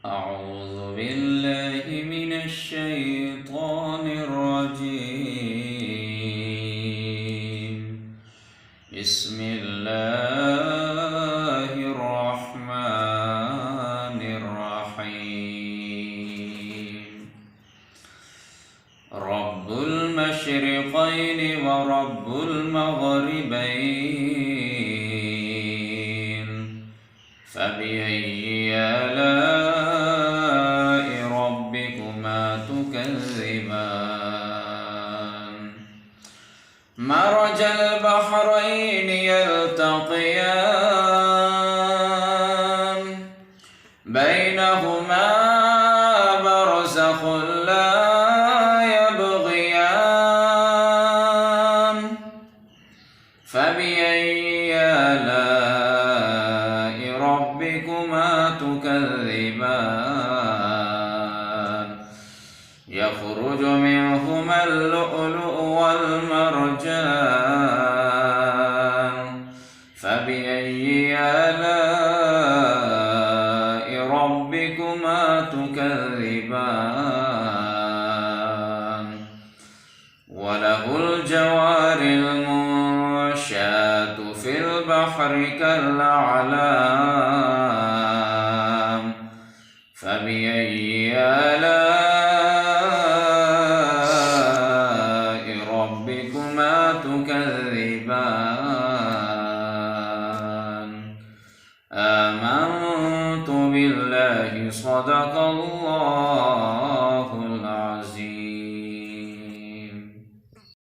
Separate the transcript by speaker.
Speaker 1: أعوذ بالله من الشيطان الرجيم. بسم الله الرحمن الرحيم. رب المشرقين ورب المغربين، فبأي آلاء ربكما تكذبان؟ مرج البحرين يلتقيان، بينهما برزخ لا يبغيان، فبأي آلاء ربكما تكذبان؟ يخرج منهما اللؤلؤ والمرجان، فبأي آلاء ربكما تكذبان؟ وله الجوار المنشآت في البحر كالأعلام، فبأي آلاء ربكما تكذبان؟ آمنت بالله، صدق الله